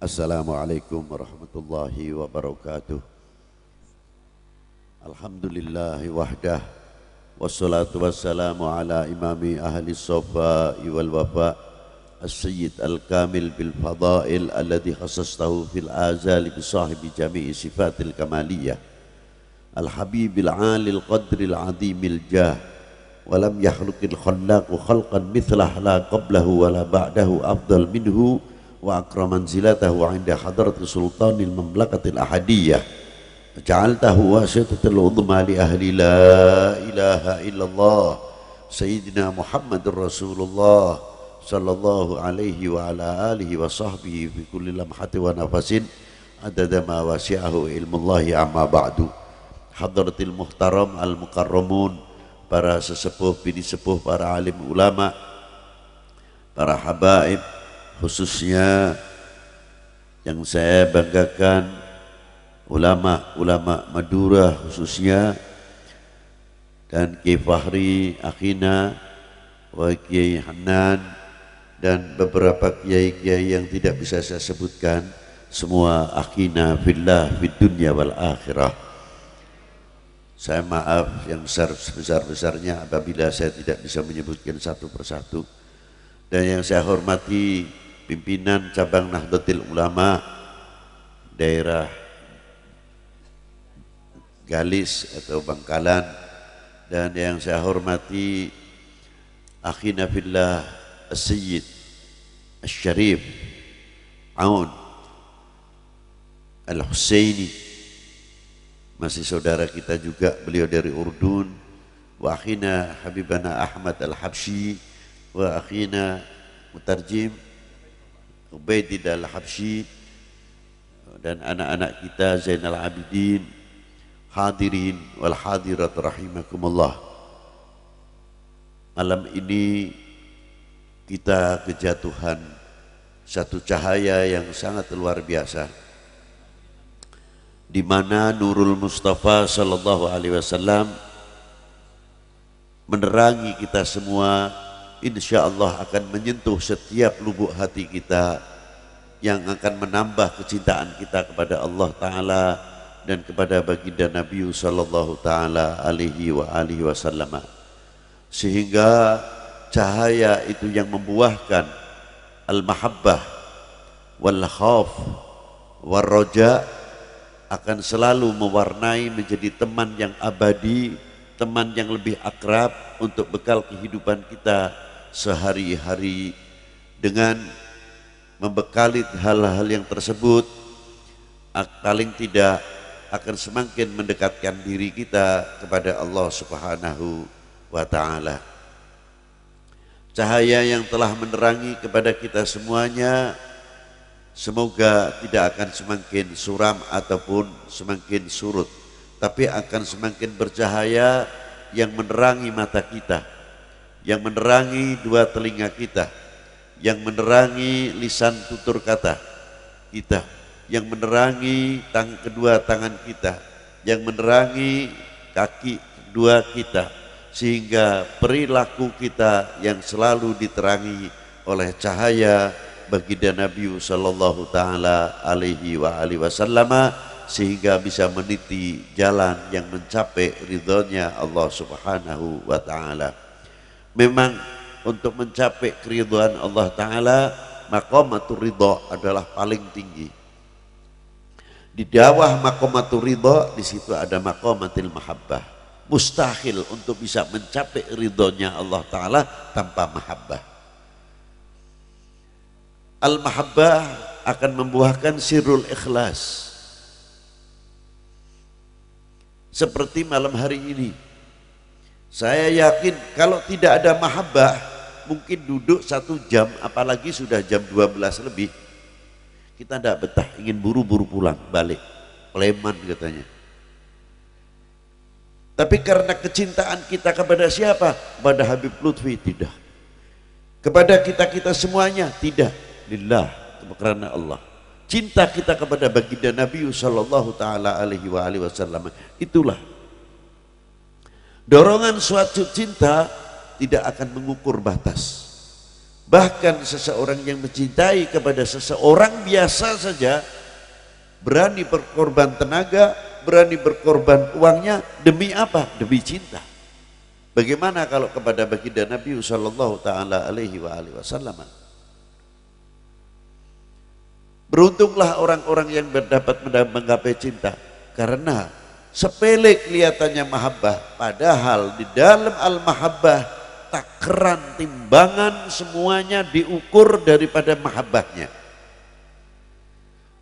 Assalamualaikum warahmatullahi wabarakatuh. Alhamdulillahi wahdah, wassalatu wassalamu ala imami ahli sofa'i wal wafa, as-sayyid al-kamil bil fadail alladhi khasastahu fil azali bisahibi jami'i sifatil kamaliyah, al-habibil alil qadril azimil jah, walam yahlukil khallaqu khalqan mithlah la qablahu wala ba'dahu afdal minhu wa akraman zilatahu inda hadrati sultanil mamlakatil ahadiyah, ja'altahu wasitatal udhma li ahli la ilaha illallah sayyidina Muhammadur Rasulullah sallallahu alaihi wa ala alihi wa sahbihi fi kulli lamhati wa nafasin adada ma wasi'ahu ilmullahi amma ba'du. Hadratil muhtaram al-mukarramun, para sesepuh, bini sepuh, para alim ulama, para habaib, khususnya yang saya banggakan ulama-ulama Madura khususnya, dan Kiai Fahri akhina wa Kiai Hanan dan beberapa kiai-kiai yang tidak bisa saya sebutkan, semua akhina fillah fid dunya wal akhirah. Saya maaf yang sebesar-besarnya apabila saya tidak bisa menyebutkan satu persatu. Dan yang saya hormati pimpinan cabang Nahdlatul Ulama daerah Galis atau Bangkalan, dan yang saya hormati akhina fillah As-Sayyid Asy-Syarif Aun Al-Husaini, masih saudara kita juga, beliau dari Urdun, wa akhina Habibana Ahmad Al-Habsyi, wa akhina mutarjim Ubaidillah Al-Habsyi, dan anak-anak kita Zainal Abidin, hadirin wal hadirat rahimakumullah. Malam ini kita kejatuhan satu cahaya yang sangat luar biasa, di mana Nurul Mustafa sallallahu alaihi wasallam menerangi kita semua, insya Allah akan menyentuh setiap lubuk hati kita, yang akan menambah kecintaan kita kepada Allah Ta'ala dan kepada baginda Nabi sallallahu ta'ala alaihi wa alihi wasallam, sehingga cahaya itu yang membuahkan al-mahabbah wal khawf wal roja akan selalu mewarnai menjadi teman yang abadi, teman yang lebih akrab untuk bekal kehidupan kita sehari-hari. Dengan membekali hal-hal yang tersebut, paling tidak akan semakin mendekatkan diri kita kepada Allah Subhanahu wa ta'ala. Cahaya yang telah menerangi kepada kita semuanya semoga tidak akan semakin suram ataupun semakin surut, tapi akan semakin bercahaya, yang menerangi mata kita, yang menerangi dua telinga kita, yang menerangi lisan tutur kata kita, yang menerangi kedua tangan kita, yang menerangi kaki kedua kita, sehingga perilaku kita yang selalu diterangi oleh cahaya baginda Nabi sallallahu ta'ala alaihi wa alihi wasallam, sehingga bisa meniti jalan yang mencapai ridhonya Allah Subhanahu wa ta'ala. Memang untuk mencapai keridhaan Allah Ta'ala, maqamatur ridha adalah paling tinggi. Di bawah maqamatur ridha, di situ ada maqamatil mahabbah. Mustahil untuk bisa mencapai ridhonya Allah Ta'ala tanpa mahabbah. Al-mahabbah akan membuahkan sirrul ikhlas. Seperti malam hari ini, saya yakin kalau tidak ada mahabbah, mungkin duduk 1 jam, apalagi sudah jam 12 lebih, kita tidak betah, ingin buru-buru pulang balik, Sleman katanya. Tapi karena kecintaan kita kepada siapa? Kepada Habib Lutfi? Tidak. Kepada kita-kita semuanya? Tidak. Lillah, karena Allah. Cinta kita kepada baginda Nabi sallallahu ta'ala alaihi wa alihi wasallam, itulah dorongan suatu cinta tidak akan mengukur batas. Bahkan seseorang yang mencintai kepada seseorang biasa saja berani berkorban tenaga, berani berkorban uangnya demi apa? Demi cinta. Bagaimana kalau kepada baginda Nabi sallallahu taala alaihi wasallam? Beruntunglah orang-orang yang dapat menggapai cinta, karena sepele kelihatannya mahabbah, padahal di dalam al-mahabbah takaran timbangan semuanya diukur daripada mahabbahnya.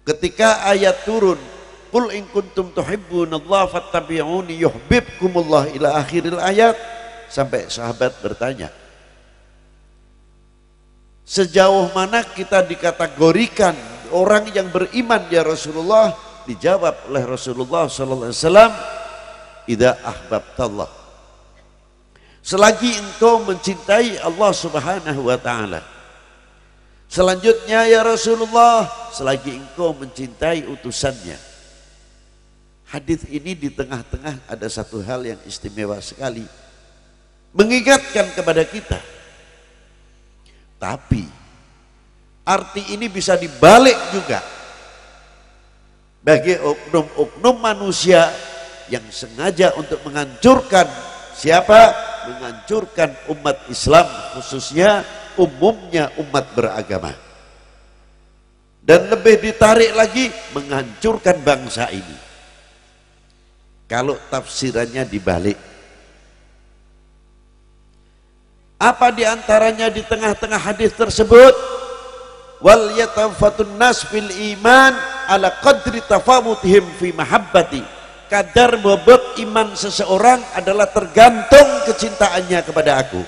Ketika ayat turun, qul in kuntum tuhibbunallaha fattabi'uni yuhibbukumullah ila akhiril ayat, sampai sahabat bertanya, sejauh mana kita dikategorikan orang yang beriman ya Rasulullah? Dijawab oleh Rasulullah sallallahu alaihi wasallam, idza ahbabtallah, selagi engkau mencintai Allah Subhanahu wa taala. Selanjutnya ya Rasulullah, selagi engkau mencintai utusannya. Hadis ini di tengah-tengah ada satu hal yang istimewa sekali, mengingatkan kepada kita. Tapi arti ini bisa dibalik juga bagi oknum-oknum manusia yang sengaja untuk menghancurkan siapa? Menghancurkan umat Islam, khususnya umumnya umat beragama. Dan lebih ditarik lagi, menghancurkan bangsa ini. Kalau tafsirannya dibalik, apa diantaranya di tengah-tengah hadis tersebut? Wal yatafatun nas fil iman ala qadri tafawutihim fi mahabbati. Kadar bobot iman seseorang adalah tergantung kecintaannya kepada aku.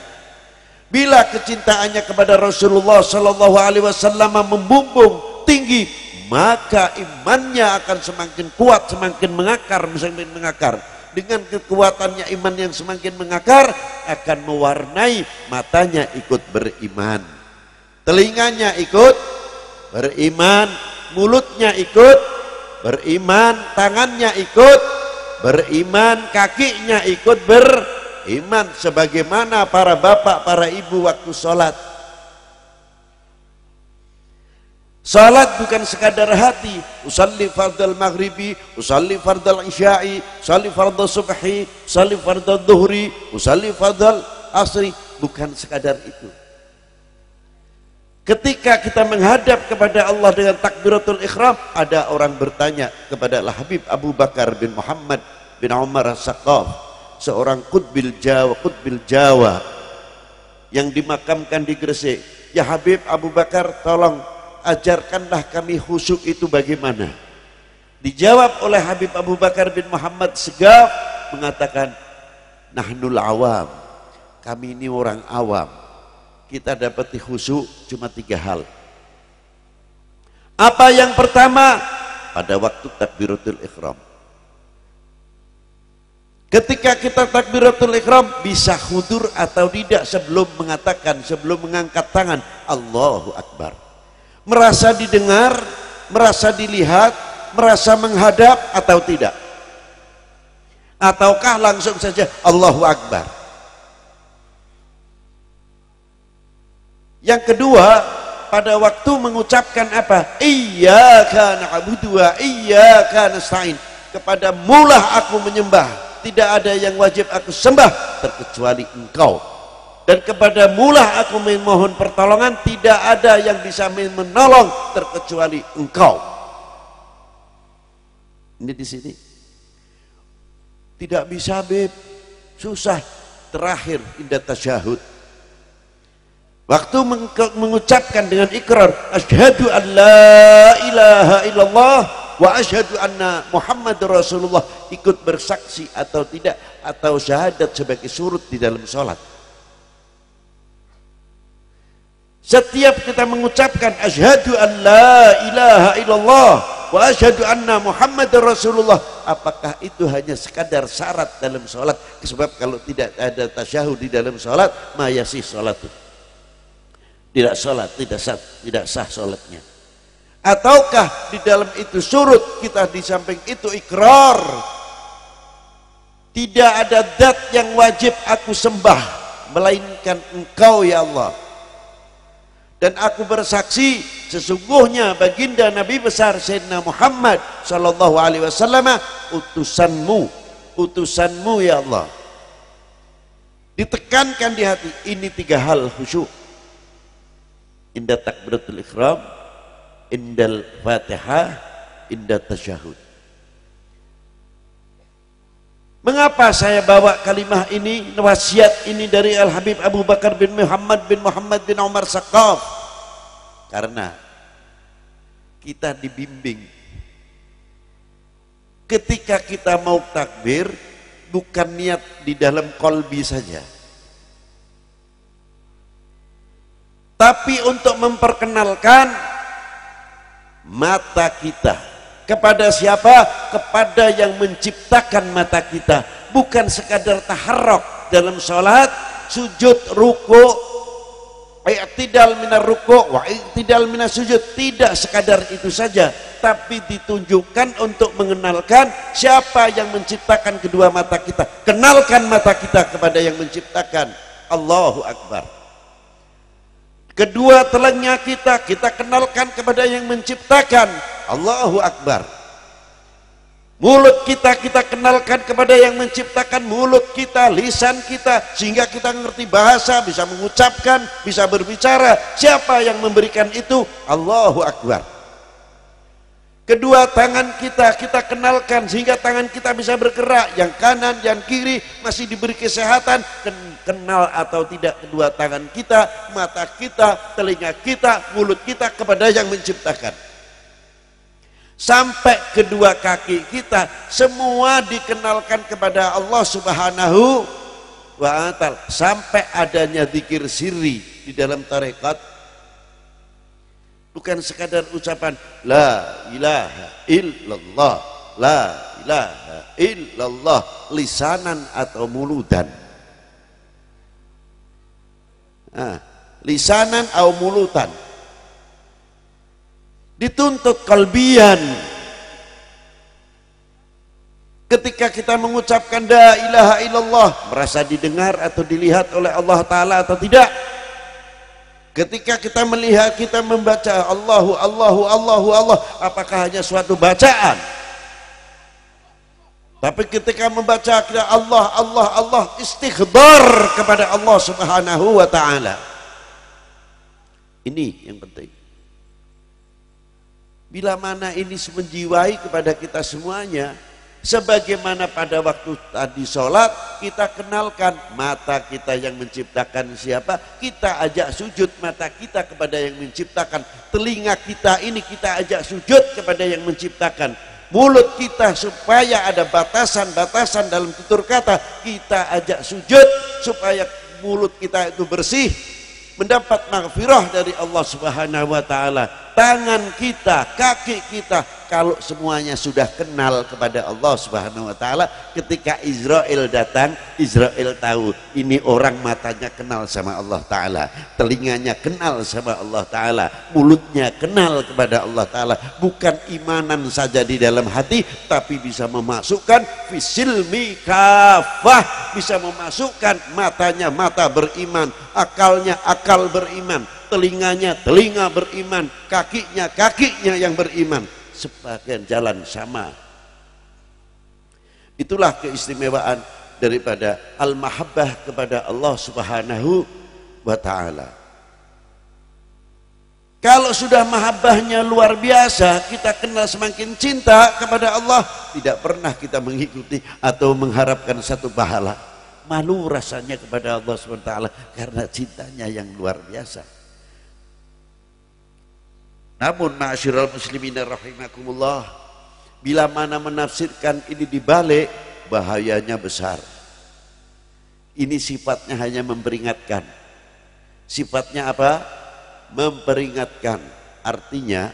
Bila kecintaannya kepada Rasulullah sallallahu alaihi wasallam membumbung tinggi, maka imannya akan semakin kuat, semakin mengakar. Dengan kekuatannya iman yang semakin mengakar, akan mewarnai matanya ikut beriman, telinganya ikut beriman, mulutnya ikut beriman, tangannya ikut beriman, kakinya ikut beriman, sebagaimana para bapak, para ibu waktu sholat. Salat bukan sekadar hati, usalli fardal maghribi, usalli fardal isya'i, usalli fardal subhi, usalli fardal dhuhri, usalli fardal asri, bukan sekadar itu. Ketika kita menghadap kepada Allah dengan takbiratul ihram, ada orang bertanya kepada Habib Abu Bakar bin Muhammad bin Umar As-Saqaf, seorang qutbil Jawa yang dimakamkan di Gresik. Ya Habib Abu Bakar, tolong ajarkanlah kami khusyuk itu bagaimana. Dijawab oleh Habib Abu Bakar bin Muhammad Segaf, mengatakan, nahnul awam, kami ini orang awam, kita dapat khusyuk cuma 3 hal. Apa yang pertama? Pada waktu takbiratul ihram. Ketika kita takbiratul ihram, bisa khudur atau tidak sebelum mengatakan, sebelum mengangkat tangan Allahu Akbar. Merasa didengar, merasa dilihat, merasa menghadap atau tidak? Ataukah langsung saja Allahu Akbar? Yang kedua, pada waktu mengucapkan apa? Iyyaka na'budu wa iyyaka nasta'in. Kepada mulah aku menyembah, tidak ada yang wajib aku sembah terkecuali engkau. Dan kepada mulah aku memohon pertolongan, tidak ada yang bisa menolong terkecuali engkau. Ini di sini. Tidak bisa, Beb. Susah. Terakhir indah tasyahud. Waktu mengucapkan dengan ikrar, asyhadu an la ilaha illallah wa asyhadu anna Muhammadur Rasulullah, ikut bersaksi atau tidak, atau syahadat sebagai surut di dalam sholat. Setiap kita mengucapkan asyhadu an la ilaha illallah wa asyhadu anna Muhammadar Rasulullah, apakah itu hanya sekadar syarat dalam sholat? Sebab kalau tidak ada tasyahud di dalam sholat, mayasih sholat itu tidak sholat, tidak sah sholatnya. Ataukah di dalam itu surut, kita di samping itu ikrar, tidak ada zat yang wajib aku sembah melainkan engkau ya Allah. Dan aku bersaksi sesungguhnya baginda Nabi besar Sayyidina Muhammad sallallahu alaihi wasallam utusanmu ya Allah. Ditekankan di hati ini 3 hal khusyuk. Inda takbiratul ihram, indal Fatihah, inda tasyahud. Mengapa saya bawa kalimah ini, wasiat ini dari Al-Habib Abu Bakar bin Muhammad bin Umar Saqaf? Karena kita dibimbing ketika kita mau takbir, bukan niat di dalam kolbi saja, tapi untuk memperkenalkan mata kita kepada siapa? Kepada yang menciptakan mata kita. Bukan sekadar taharruk dalam sholat, sujud, ruku, i'tidal minar ruku wa i'tidal minas sujud. Tidak sekadar itu saja, tapi ditunjukkan untuk mengenalkan siapa yang menciptakan kedua mata kita. Kenalkan mata kita kepada yang menciptakan. Allahu Akbar. Kedua telinga kita kenalkan kepada yang menciptakan. Allahu Akbar. Mulut kita kenalkan kepada yang menciptakan. Mulut kita, lisan kita, sehingga kita ngerti bahasa, bisa mengucapkan, bisa berbicara. Siapa yang memberikan itu? Allahu Akbar. Kedua tangan kita kenalkan sehingga tangan kita bisa bergerak, yang kanan, yang kiri, masih diberi kesehatan. Kenal atau tidak kedua tangan kita, mata kita, telinga kita, mulut kita kepada yang menciptakan. Sampai kedua kaki kita semua dikenalkan kepada Allah Subhanahu wa ta'ala. Sampai adanya zikir sirri di dalam tarekat, bukan sekadar ucapan la ilaha illallah, la ilaha illallah, lisanan atau muludan. Lisanan atau mulutan. Dituntut kalbian. Ketika kita mengucapkan la ilaha illallah, merasa didengar atau dilihat oleh Allah Ta'ala atau tidak? Ketika kita melihat, kita membaca Allahu Allahu Allahu Allah, apakah hanya suatu bacaan? Tapi ketika membaca kita Allah Allah Allah, istighbar kepada Allah Subhanahu wa ta'ala. Ini yang penting. Bila mana ini menjiwai kepada kita semuanya, sebagaimana pada waktu tadi sholat, kita kenalkan mata kita yang menciptakan siapa, kita ajak sujud mata kita kepada yang menciptakan. Telinga kita ini kita ajak sujud kepada yang menciptakan. Mulut kita supaya ada batasan-batasan dalam tutur kata, kita ajak sujud supaya mulut kita itu bersih, mendapat maghfirah dari Allah Subhanahu wa ta'ala. Tangan kita, kaki kita, kalau semuanya sudah kenal kepada Allah Subhanahu wa ta'ala, ketika Israel datang, Israel tahu ini orang matanya kenal sama Allah Ta'ala, telinganya kenal sama Allah Ta'ala, mulutnya kenal kepada Allah Ta'ala. Bukan imanan saja di dalam hati, tapi bisa memasukkan fisilmi kafah, bisa memasukkan matanya mata beriman, akalnya akal beriman, telinganya telinga beriman, kakinya yang beriman. Sebagian jalan sama. Itulah keistimewaan daripada al-mahabbah kepada Allah Subhanahu wa ta'ala. Kalau sudah mahabbahnya luar biasa, kita kenal semakin cinta kepada Allah, tidak pernah kita mengikuti atau mengharapkan satu pahala. Malu rasanya kepada Allah Subhanahu wa ta'ala karena cintanya yang luar biasa. Namun ma'asyiral muslimin rahimakumullah, bila mana menafsirkan ini dibalik, bahayanya besar. Ini sifatnya hanya memperingatkan. Sifatnya apa? Memperingatkan. Artinya,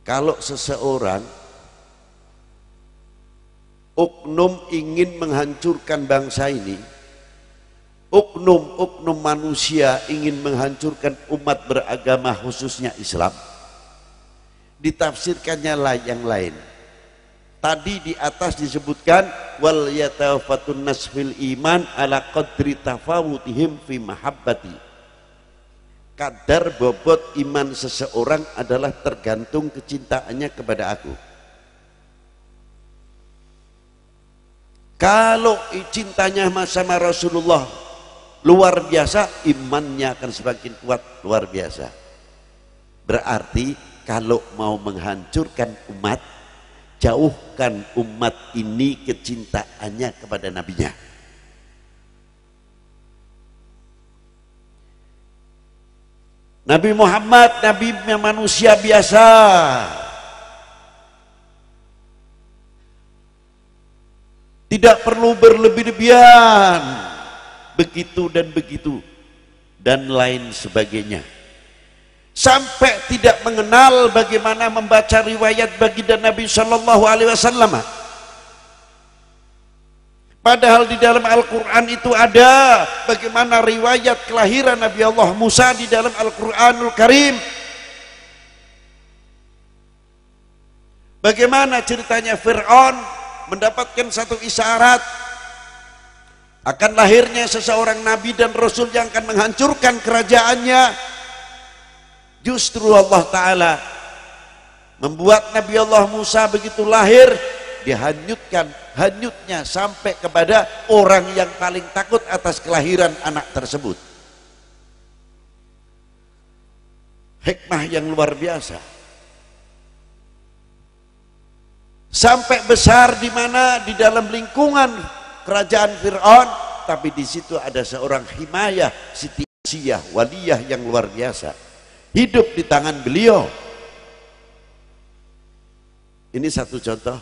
kalau seseorang oknum ingin menghancurkan bangsa ini, oknum manusia ingin menghancurkan umat beragama khususnya Islam, ditafsirkannya yang lain. Tadi di atas disebutkan wal yatafatun nasfil iman ala qadri tafawutihim fi mahabbati. kadar bobot iman seseorang adalah tergantung kecintaannya kepada aku. Kalau cintanya sama Rasulullah luar biasa, imannya akan semakin kuat luar biasa. Berarti kalau mau menghancurkan umat, jauhkan umat ini kecintaannya kepada nabinya. Nabi Muhammad, nabinya manusia biasa. Tidak perlu berlebih-lebihan. Begitu dan begitu. Dan lain sebagainya. Sampai tidak mengenal bagaimana membaca riwayat baginda Nabi Shallallahu Alaihi Wasallam. Padahal di dalam Al-Quran itu ada bagaimana riwayat kelahiran Nabi Allah Musa di dalam Al-Quranul Karim. Bagaimana ceritanya Fir'aun mendapatkan satu isyarat akan lahirnya seseorang Nabi dan Rasul yang akan menghancurkan kerajaannya. Justru Allah Ta'ala membuat Nabi Allah Musa begitu lahir hanyutnya sampai kepada orang yang paling takut atas kelahiran anak tersebut. Hikmah yang luar biasa. Sampai besar di mana di dalam lingkungan kerajaan Fir'aun, tapi di situ ada seorang himayah, Siti Asiyah, waliyah yang luar biasa. Hidup di tangan beliau. Ini satu contoh.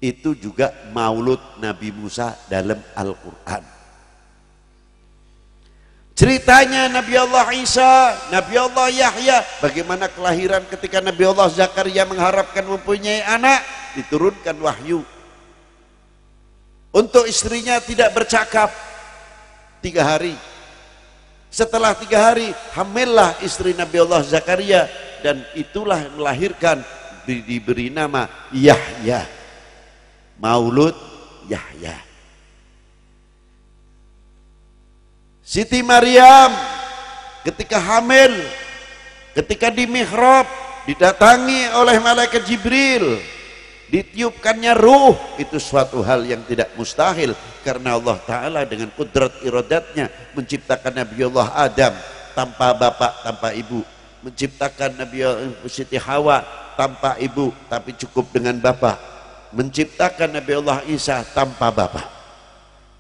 Itu juga maulud Nabi Musa dalam Al-Quran. Ceritanya Nabi Allah Isa, Nabi Allah Yahya, bagaimana kelahiran ketika Nabi Allah Zakaria mengharapkan mempunyai anak, diturunkan wahyu. Untuk istrinya tidak bercakap 3 hari. Setelah 3 hari, hamillah istri Nabi Allah Zakaria, dan itulah yang melahirkan, diberi nama Yahya. Maulud Yahya. Siti Maryam ketika hamil, ketika di mihrab didatangi oleh malaikat Jibril, ditiupkannya ruh, itu suatu hal yang tidak mustahil karena Allah Ta'ala dengan kudrat iradatnya menciptakan Nabi Allah Adam tanpa bapak, tanpa ibu, menciptakan Nabi Siti Hawa tanpa ibu tapi cukup dengan bapak, menciptakan Nabi Allah Isa tanpa bapak.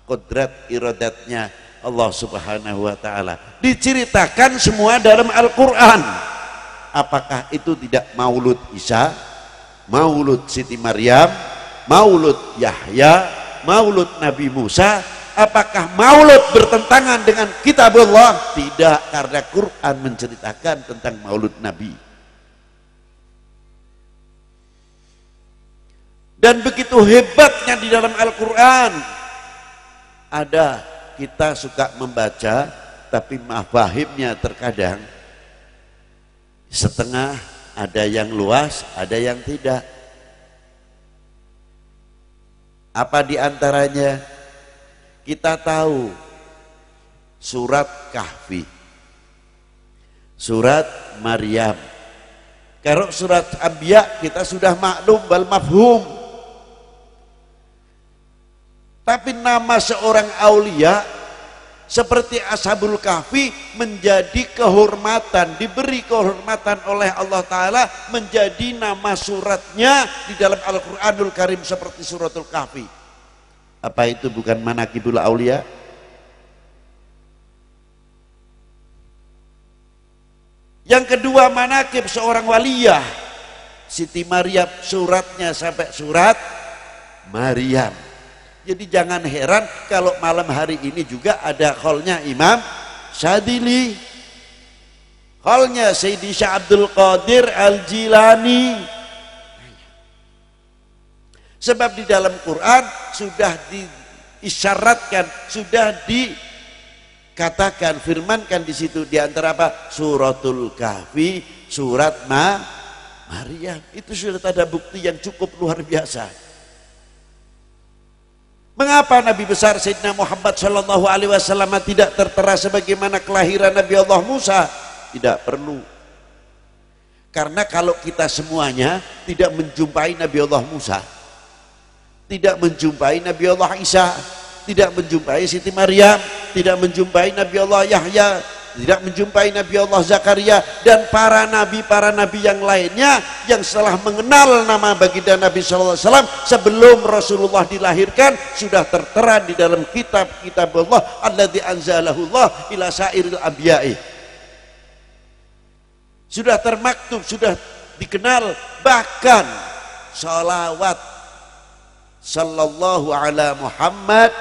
Kudrat iradatnya Allah Subhanahu wa Ta'ala diceritakan semua dalam Al-Quran. Apakah itu tidak maulud Isa, maulud Siti Maryam, maulud Yahya, maulud Nabi Musa? Apakah maulud bertentangan dengan kitab Allah? Tidak, karena Quran menceritakan tentang maulud Nabi. Dan begitu hebatnya di dalam Al-Quran. Ada, kita suka membaca, tapi mafahimnya terkadang setengah, ada yang luas, ada yang tidak. Apa di antaranya? Kita tahu surat Kahfi, surat Maryam. Kalau surat Anbiya kita sudah maklum wal mafhum. Tapi nama seorang aulia seperti Ashabul Kahfi menjadi kehormatan, diberi kehormatan oleh Allah Ta'ala menjadi nama suratnya di dalam Al-Quranul Karim seperti suratul Kahfi. Apa itu bukan manakibul aulia? Yang kedua, manakib seorang waliyah. Siti Maryam suratnya sampai surat Maryam. Jadi jangan heran kalau malam hari ini juga ada kholnya Imam Syadili, kholnya Sayyidi Syekh Abdul Qadir Al-Jilani. Sebab di dalam Quran sudah diisyaratkan, sudah dikatakan, firmankan di situ di antara apa? Suratul Kahfi, surat Maryam. Itu sudah ada bukti yang cukup luar biasa. Mengapa Nabi besar Sayyidina Muhammad Shallallahu Alaihi Wasallam tidak tertera sebagaimana kelahiran Nabi Allah Musa? Tidak perlu. Karena kalau kita semuanya tidak menjumpai Nabi Allah Musa, tidak menjumpai Nabi Allah Isa, tidak menjumpai Siti Maryam, tidak menjumpai Nabi Allah Yahya, tidak menjumpai Nabi Allah Zakaria, dan para nabi yang lainnya yang setelah mengenal nama baginda Nabi SAW sebelum Rasulullah dilahirkan sudah tertera di dalam kitab Allah alladzi anzalahullah ila sairil anbiya'i, sudah termaktub, sudah dikenal. Bahkan salawat sallallahu ala Muhammad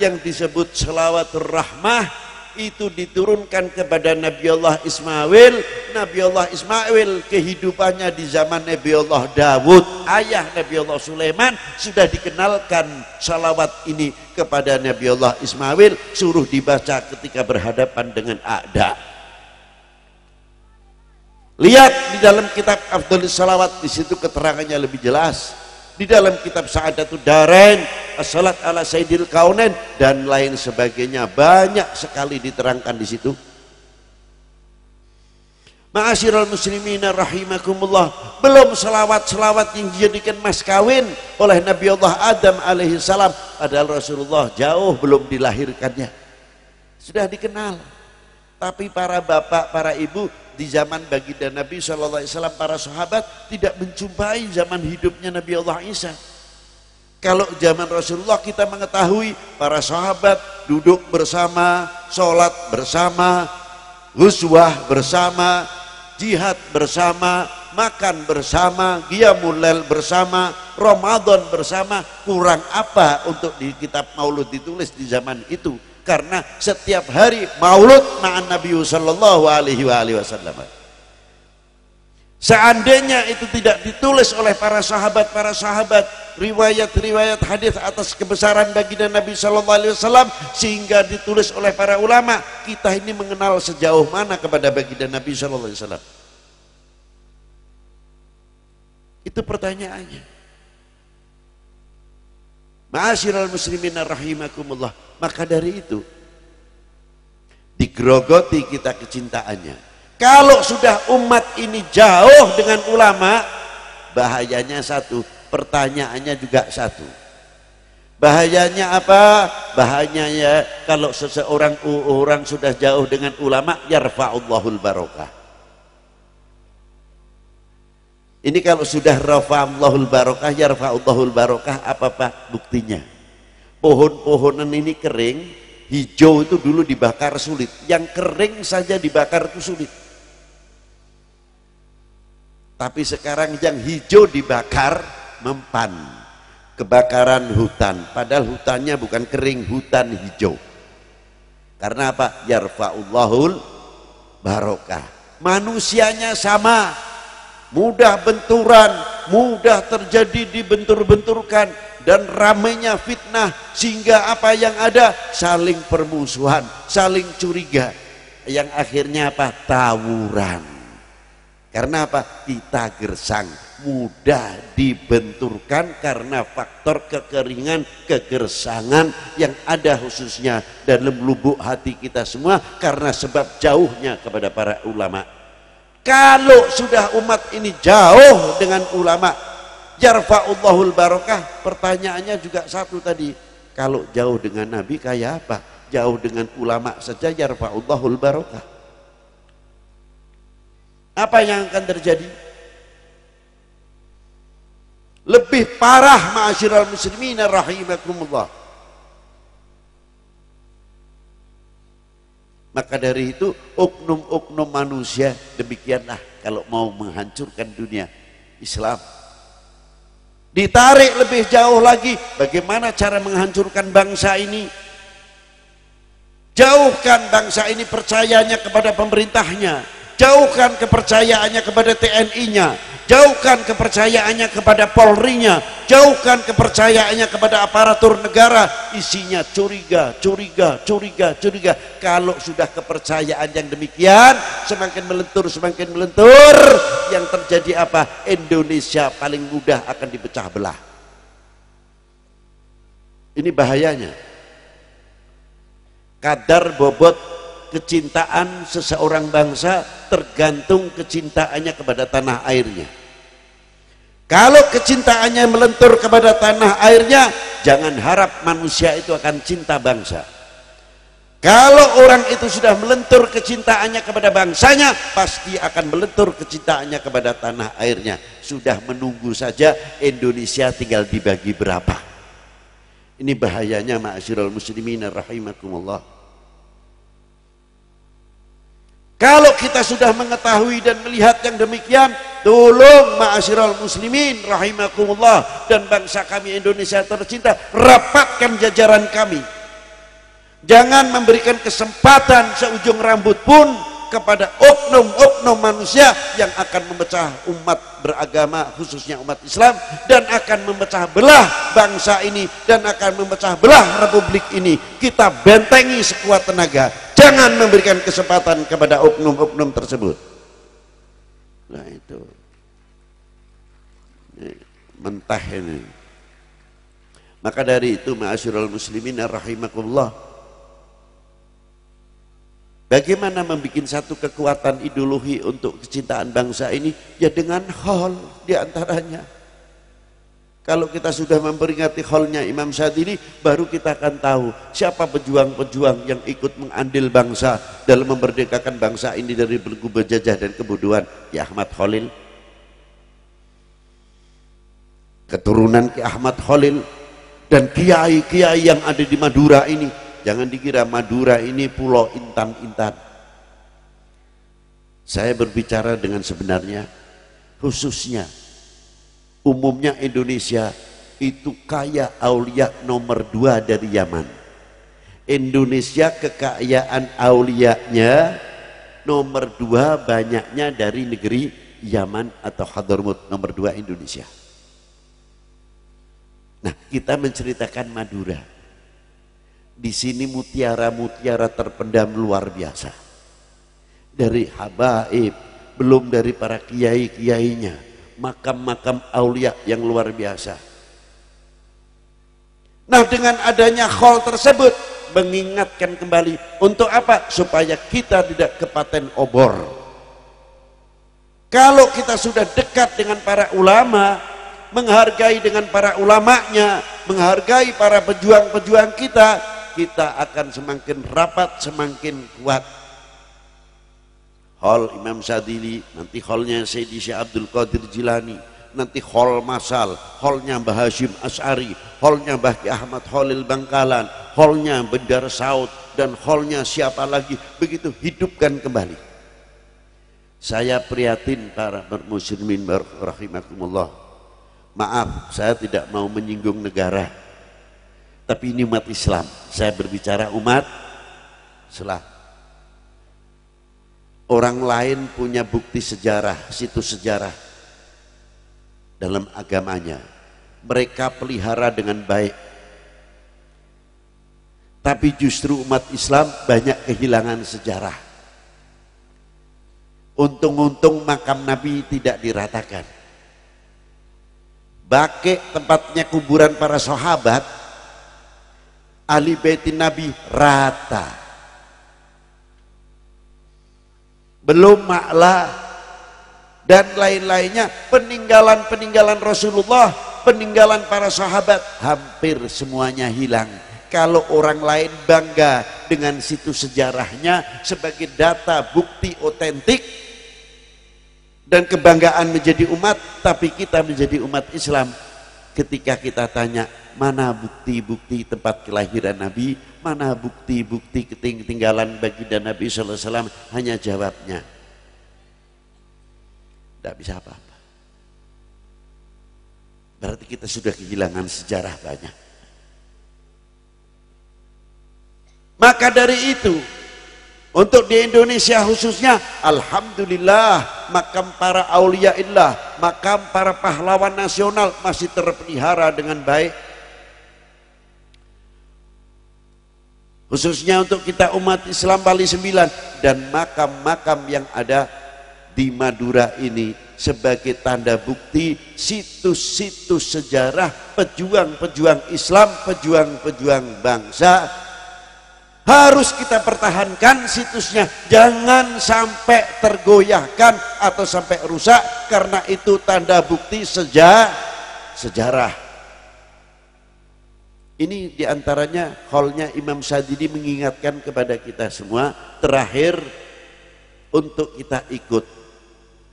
yang disebut salawatur rahmah itu diturunkan kepada Nabi Allah Ismail. Nabi Allah Ismail kehidupannya di zaman Nabi Allah Dawud, ayah Nabi Allah Sulaiman, sudah dikenalkan salawat ini kepada Nabi Allah Ismail, suruh dibaca ketika berhadapan dengan a'da. Lihat di dalam kitab Afdhalus Salawat, di situ keterangannya lebih jelas. Di dalam kitab Sa'adatud Darain, As-Salat ala Sayyidil Kaunain, dan lain sebagainya, banyak sekali diterangkan di situ. Ma'asyiral muslimin rahimakumullah, belum selawat-selawat yang dijadikan mas kawin oleh Nabi Allah Adam alaihi salam, padahal Rasulullah jauh belum dilahirkannya, sudah dikenal. Tapi para bapak, para ibu di zaman baginda Nabi SAW, para sahabat tidak menjumpai zaman hidupnya Nabi Allah Isa. Kalau zaman Rasulullah kita mengetahui para sahabat duduk bersama, sholat bersama, ghuswah bersama, jihad bersama, makan bersama, qiyamul lail bersama, Ramadan bersama. Kurang apa untuk di kitab Maulud ditulis di zaman itu? Karena setiap hari maulud ma'an Nabi sallallahu alaihi wasallam. Seandainya itu tidak ditulis oleh para sahabat riwayat-riwayat hadis atas kebesaran baginda Nabi sallallahu alaihi wasallam, sehingga ditulis oleh para ulama, kita ini mengenal sejauh mana kepada baginda Nabi sallallahu alaihi wasallam? Itu pertanyaannya. Ma'asyiral muslimin rahimakumullah. Maka dari itu digerogoti kita kecintaannya. Kalau sudah umat ini jauh dengan ulama, bahayanya satu, pertanyaannya juga satu. Bahayanya apa? Bahayanya kalau seseorang orang sudah jauh dengan ulama, yarfa'ullahul barokah. Ini kalau sudah rafa'ullahul barokah, yarfa'ullahul barokah, apa Pak buktinya? Pohon-pohonan ini kering, hijau itu dulu dibakar sulit, yang kering saja dibakar itu sulit. Tapi sekarang yang hijau dibakar mempan. Kebakaran hutan, padahal hutannya bukan kering, hutan hijau. Karena apa? Yarfa'ullahul barokah. Manusianya sama, mudah benturan, mudah terjadi dibentur-benturkan, dan ramainya fitnah, sehingga apa yang ada? Saling permusuhan, saling curiga, yang akhirnya apa? Tawuran. Karena apa? Kita gersang, mudah dibenturkan karena faktor kekeringan, kegersangan yang ada khususnya dalam lubuk hati kita semua karena sebab jauhnya kepada para ulama. Kalau sudah umat ini jauh dengan ulama, yarfa'ullahul barokah, pertanyaannya juga satu tadi. Kalau jauh dengan Nabi kayak apa? Jauh dengan ulama saja yarfa'ullahul barokah. Apa yang akan terjadi? Lebih parah, ma'asyiral muslimin rahimakumullah. Maka dari itu oknum-oknum manusia demikianlah kalau mau menghancurkan dunia Islam. Ditarik lebih jauh lagi, bagaimana cara menghancurkan bangsa ini? Jauhkan bangsa ini percayanya kepada pemerintahnya, jauhkan kepercayaannya kepada TNI-nya, jauhkan kepercayaannya kepada Polri-nya, jauhkan kepercayaannya kepada aparatur negara. Isinya curiga, curiga, curiga, curiga. Kalau sudah kepercayaan yang demikian, semakin melentur, yang terjadi apa? Indonesia paling mudah akan dipecah belah. Ini bahayanya. Kadar bobot kecintaan seseorang bangsa tergantung kecintaannya kepada tanah airnya. Kalau kecintaannya melentur kepada tanah airnya, jangan harap manusia itu akan cinta bangsa. Kalau orang itu sudah melentur kecintaannya kepada bangsanya, pasti akan melentur kecintaannya kepada tanah airnya. Sudah menunggu saja Indonesia tinggal dibagi berapa. Ini bahayanya ma'asyiral muslimin rahimakumullah. Kalau kita sudah mengetahui dan melihat yang demikian, tolong ma'asyiral muslimin rahimakumullah dan bangsa kami Indonesia tercinta, rapatkan jajaran kami. Jangan memberikan kesempatan seujung rambut pun kepada oknum-oknum manusia yang akan memecah umat beragama, khususnya umat Islam, dan akan memecah belah bangsa ini dan akan memecah belah republik ini. Kita bentengi sekuat tenaga. Jangan memberikan kesempatan kepada oknum-oknum tersebut. Nah itu mentah ini. Maka dari itu ma'asyiral muslimin rahimakumullah, bagaimana membuat satu kekuatan ideologi untuk kecintaan bangsa ini? Ya dengan hal diantaranya. Kalau kita sudah memperingati haulnya Imam Syadzili, baru kita akan tahu siapa pejuang-pejuang yang ikut mengandil bangsa dalam memerdekakan bangsa ini dari belenggu penjajah dan kebodohan. Ki Ahmad Khalil, keturunan Ki Ahmad Khalil, dan kiai-kiai yang ada di Madura ini. Jangan dikira Madura ini pulau intan-intan. Saya berbicara dengan sebenarnya, khususnya umumnya Indonesia itu kaya aulia nomor 2 dari Yaman. Indonesia kekayaan aulianya nomor 2 banyaknya dari negeri Yaman atau Hadramaut, nomor 2 Indonesia. Nah, kita menceritakan Madura. Di sini mutiara-mutiara terpendam luar biasa. Dari habaib, belum dari para kiai-kiainya. Makam-makam aulia yang luar biasa. Nah, dengan adanya hall tersebut mengingatkan kembali untuk apa? Supaya kita tidak kepaten obor. Kalau kita sudah dekat dengan para ulama, menghargai dengan para ulamanya, menghargai para pejuang-pejuang kita, kita akan semakin rapat, semakin kuat. Hall Imam Syadzili, nanti hallnya Sayyidi Syekh Abdul Qadir Jilani, nanti hall Masal, hallnya Mbah Hashim Asy'ari, hallnya Mbah Ki Ahmad Khalil Bangkalan, hallnya Bendar Saud, dan hallnya siapa lagi, begitu hidupkan kembali. Saya prihatin para muslimin rahimakumullah. Maaf, saya tidak mau menyinggung negara, tapi ini umat Islam. Saya berbicara umat Islam. Orang lain punya bukti sejarah, situs sejarah dalam agamanya. Mereka pelihara dengan baik. Tapi justru umat Islam banyak kehilangan sejarah. Untung-untung makam Nabi tidak diratakan. Baqi, tempatnya kuburan para sahabat, ahli baitin Nabi, rata. Belum Ma'la dan lain-lainnya, peninggalan-peninggalan Rasulullah, peninggalan para sahabat, hampir semuanya hilang. Kalau orang lain bangga dengan situs sejarahnya sebagai data bukti otentik dan kebanggaan menjadi umat, tapi kita menjadi umat Islam, ketika kita tanya mana bukti-bukti tempat kelahiran Nabi, mana bukti-bukti ketinggalan baginda Nabi sallallahu alaihi wasallam, hanya jawabnya tidak bisa apa-apa. Berarti kita sudah kehilangan sejarah banyak. Maka dari itu, untuk di Indonesia khususnya, alhamdulillah, makam para auliaillah, makam para pahlawan nasional masih terpelihara dengan baik. Khususnya untuk kita umat Islam Bali 9, dan makam-makam yang ada di Madura ini sebagai tanda bukti situs-situs sejarah pejuang-pejuang Islam, pejuang-pejuang bangsa. Harus kita pertahankan situsnya, jangan sampai tergoyahkan atau sampai rusak, karena itu tanda bukti sejarah. Ini diantaranya haulnya Imam Syadzili mengingatkan kepada kita semua. Terakhir, untuk kita ikut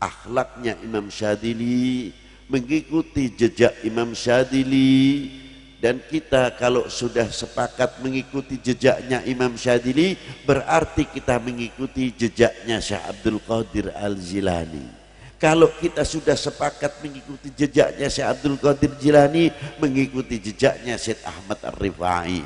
akhlaknya Imam Syadzili, mengikuti jejak Imam Syadzili. Dan kita kalau sudah sepakat mengikuti jejaknya Imam Syadzili, berarti kita mengikuti jejaknya Syekh Abdul Qadir Al-Jilani. Kalau kita sudah sepakat mengikuti jejaknya Syekh Abdul Qadir Jilani, mengikuti jejaknya Syed Ahmad Ar-Rifai,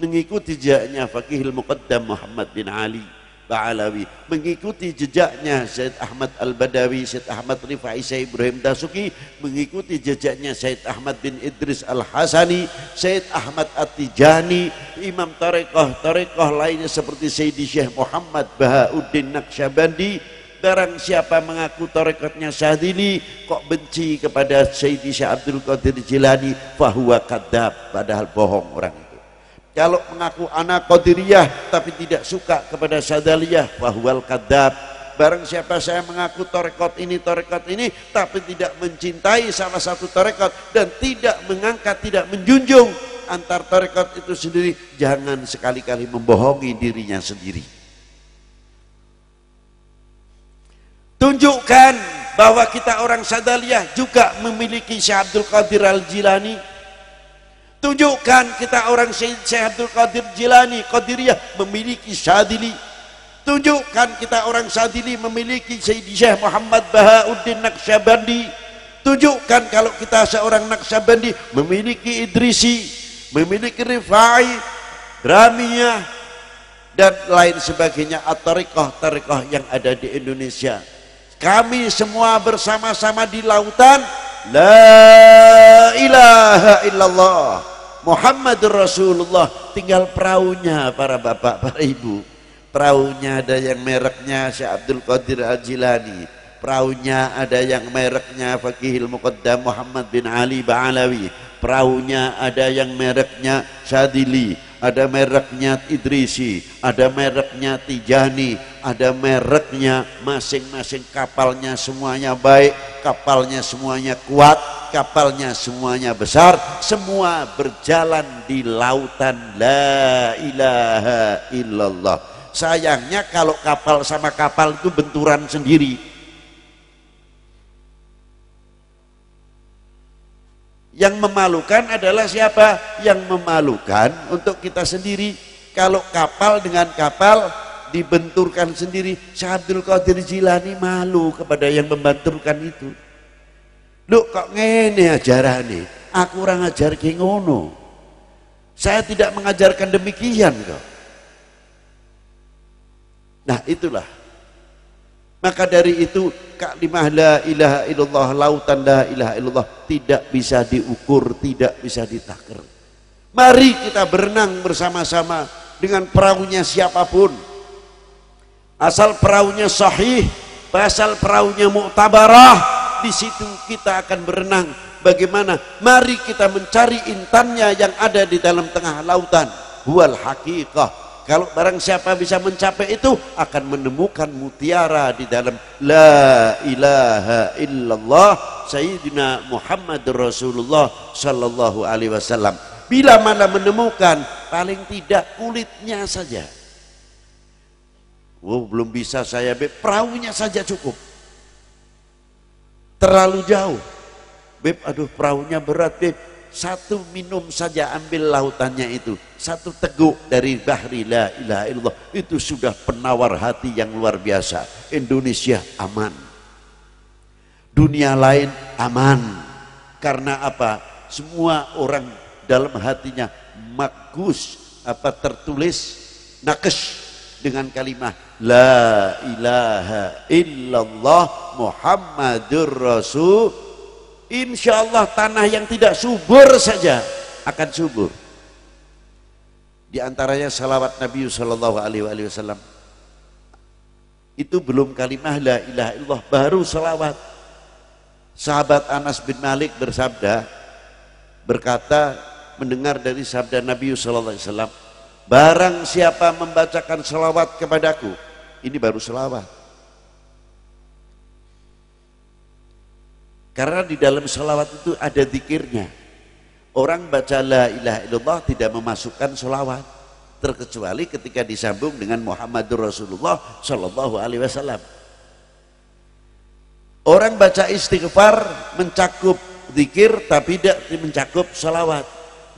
mengikuti jejaknya Faqihul Muqaddam Muhammad bin Ali Ba'alawi, mengikuti jejaknya Syed Ahmad Al-Badawi, Syed Ahmad Rifai, Syed Ibrahim Dasuki, mengikuti jejaknya Syed Ahmad bin Idris Al-Hasani, Syed Ahmad At-Tijani, imam tarekoh lainnya seperti Sayyidi Syekh Muhammad Bahauddin Naqsyabandi. Barang siapa mengaku tarekatnya Syadzili kok benci kepada Sayyidi Syekh Abdul Qadir Jilani, fahuwa kadzab, padahal bohong orang itu. Kalau mengaku anak Qadiriyah tapi tidak suka kepada Syadzaliyah, fahuwal kadzab. Barang siapa saya mengaku tarekat ini tapi tidak mencintai salah satu tarekat dan tidak mengangkat, tidak menjunjung antar tarekat itu sendiri, jangan sekali-kali membohongi dirinya sendiri. Tunjukkan bahwa kita orang Syadzaliyah juga memiliki Syekh Abdul Qadir Al-Jilani. Tunjukkan kita orang Syekh Abdul Qadir Jilani Qadiriyah memiliki Syadzili. Tunjukkan kita orang Syadzili memiliki Sayyidi Syekh Muhammad Bahauddin Naqsyabandi. Tunjukkan kalau kita seorang Naqsyabandi memiliki Idrisi, memiliki Rifai, Ramiyah, dan lain sebagainya, at-tariqah yang ada di Indonesia. Kami semua bersama-sama di lautan La ilaha illallah Muhammadur Rasulullah. Tinggal perahunya para bapak, para ibu. Perahunya ada yang mereknya Syekh Abdul Qadir Al-Jilani, perahunya ada yang mereknya Faqihul Muqaddam Muhammad bin Ali Ba'alawi, perahunya ada yang mereknya Syadzili, ada mereknya Idrisi, ada mereknya Tijani, ada mereknya masing-masing. Kapalnya semuanya baik, kapalnya semuanya kuat, kapalnya semuanya besar, semua berjalan di lautan La ilaha illallah. Sayangnya kalau kapal sama kapal itu benturan sendiri. Yang memalukan adalah siapa? Yang memalukan untuk kita sendiri. Kalau kapal dengan kapal dibenturkan sendiri, Syekh Abdul Qadir Jilani malu kepada yang membenturkan itu. Loh kok ngene ajarane? Aku orang ajar ki ngono. Saya tidak mengajarkan demikian kok. Nah itulah. Maka dari itu kalimah la ilaha illallah, lautan la ilaha illallah tidak bisa diukur, tidak bisa ditakar. Mari kita berenang bersama-sama dengan perahunya siapapun. Asal perahunya sahih, asal perahunya mu'tabarah, di situ kita akan berenang. Bagaimana? Mari kita mencari intannya yang ada di dalam tengah lautan. Huwal haqiqah. Kalau barang siapa bisa mencapai itu akan menemukan mutiara di dalam La ilaha illallah Sayyidina Muhammad Rasulullah Sallallahu Alaihi Wasallam. Bila mana menemukan, paling tidak kulitnya saja. Oh, belum bisa saya, Beb, perahunya saja cukup. Terlalu jauh, Beb, aduh perahunya berat, Beb. Satu minum saja, ambil lautannya itu, satu teguk dari bahri la ilaha illallah, itu sudah penawar hati yang luar biasa. Indonesia aman, dunia lain aman. Karena apa? Semua orang dalam hatinya makus, apa tertulis nakes dengan kalimah la ilaha illallah Muhammadur Rasul. Insya Allah tanah yang tidak subur saja akan subur. Di antaranya salawat Nabi Sallallahu Alaihi Wasallam. Itu belum kalimah la ilaha illallah, baru salawat. Sahabat Anas bin Malik berkata mendengar dari sabda Nabi sallallahu alaihi wasallam, barang siapa membacakan selawat kepadaku, ini baru selawat. Karena di dalam selawat itu ada zikirnya. Orang baca la ilaha illallah tidak memasukkan selawat, terkecuali ketika disambung dengan Muhammadur Rasulullah sallallahu alaihi wasallam. Orang baca istighfar mencakup zikir tapi tidak mencakup selawat.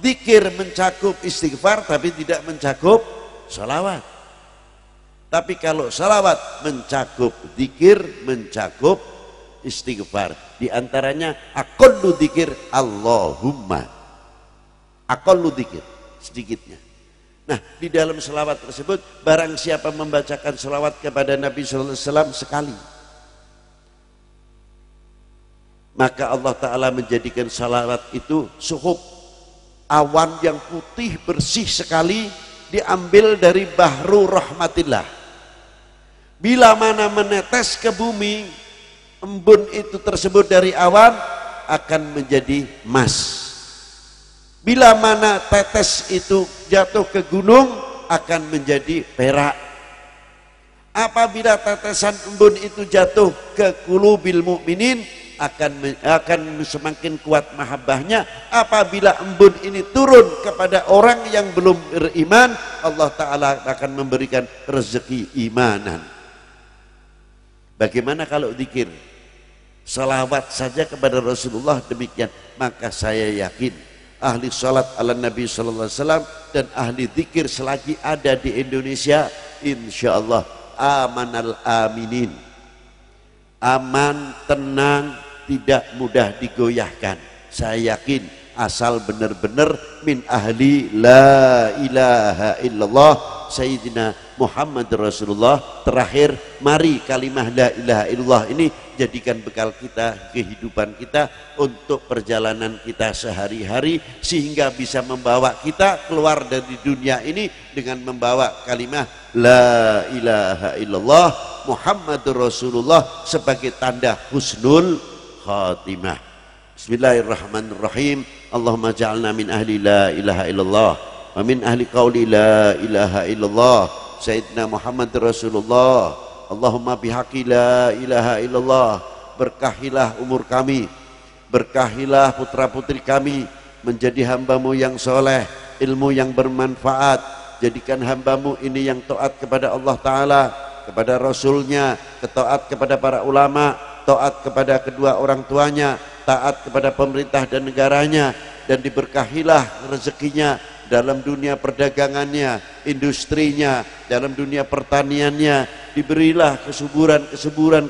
Zikir mencakup istighfar tapi tidak mencakup selawat. Tapi kalau selawat mencakup zikir, mencakup istighfar. Di antaranya aqallu dzikir Allahumma. Aqallu dzikir, sedikitnya. Nah, di dalam selawat tersebut barang siapa membacakan selawat kepada Nabi sallallahu alaihi wasallam sekali, maka Allah Ta'ala menjadikan salawat itu suhub, awan yang putih bersih sekali, diambil dari bahru rahmatillah. Bila mana menetes ke bumi, embun itu tersebut dari awan akan menjadi emas. Bila mana tetes itu jatuh ke gunung akan menjadi perak. Apabila tetesan embun itu jatuh ke qulubil mukminin akan semakin kuat mahabbahnya. Apabila embun ini turun kepada orang yang belum beriman, Allah Ta'ala akan memberikan rezeki imanan. Bagaimana kalau zikir? Salawat saja kepada Rasulullah demikian. Maka saya yakin ahli salat ala Nabi sallallahu alaihi wasallam dan ahli zikir selagi ada di Indonesia, insyaallah amanal aminin, aman, tenang, tidak mudah digoyahkan. Saya yakin asal benar-benar min ahli la ilaha illallah Sayyidina Muhammad Rasulullah. Terakhir, mari kalimah la ilaha illallah ini jadikan bekal kita, kehidupan kita, untuk perjalanan kita sehari-hari, sehingga bisa membawa kita keluar dari dunia ini dengan membawa kalimah la ilaha illallah Muhammadur Rasulullah sebagai tanda husnul khatimah. Bismillahirrahmanirrahim. Allahumma ja'alna min ahli la ilaha illallah wa min ahli qawli la ilaha illallah Sayyidina Muhammad Rasulullah. Allahumma bihaqi la ilaha illallah, berkahilah umur kami, berkahilah putra putri kami menjadi hambamu yang soleh, ilmu yang bermanfaat. Jadikan hambamu ini yang taat kepada Allah Ta'ala, kepada Rasulnya, taat kepada para ulama, taat kepada kedua orang tuanya, taat kepada pemerintah dan negaranya, dan diberkahilah rezekinya dalam dunia perdagangannya, industrinya, dalam dunia pertaniannya. Diberilah kesuburan,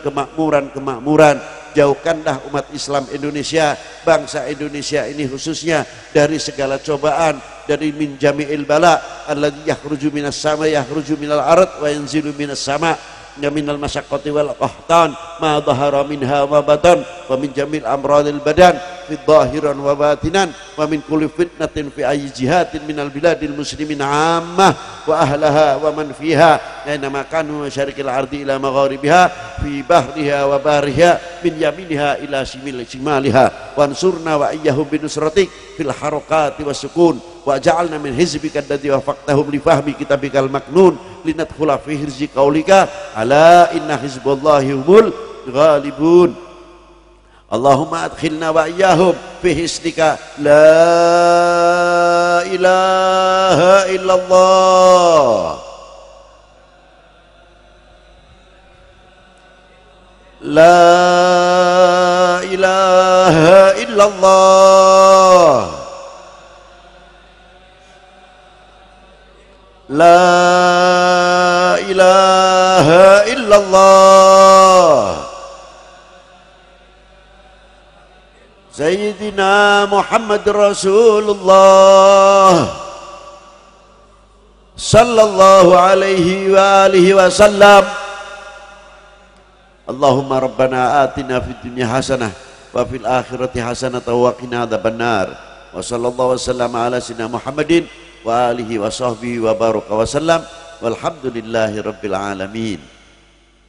kemakmuran. Jauhkanlah umat Islam Indonesia, bangsa Indonesia ini khususnya, dari segala cobaan, dari min jami'il bala alladzi yakhruju minas sama yakhruju minal ard wa yanzilu minas sama minal masyaqqati wal qahtan ma dhahara minha wa batan wa min jamil amradil badan fi dhahiran wa batinan wa min kulli fitnatin fi ayyi jihatin minal biladil muslimin ammah wa ahlaha wa man fiha aina makanu masyariqil ardi ila magharibiha fi bahriha wa bahriha min yaminiha ila shimaliha wansurna wa iyyahum binusratik fil harakati wasukun wa ja'alna min hizbika alladzi wafaqtahum li fahmi kitabikal maknun linadkhula fi hirzi qaulika ala inna hizballahi humul ghalibun. Allahumma adkhilna wa iyyahum fi hisnika la ilaha illallah la ilaha illallah la ilaha illallah Sayyidina Muhammad Rasulullah sallallahu alaihi wa alihi wasallam. Allahumma rabbana atina fid dunya hasanah wa fil akhirati hasanah wa qina adzabannar. Wa sallallahu wasallam ala sayyidina Muhammadin wa alihi wa sahbihi wa baraka wa sallam walhamdulillahi rabbil alamin.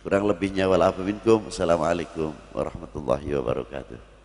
Kurang lebihnya wal afu minkum. Assalamualaikum warahmatullahi wabarakatuh.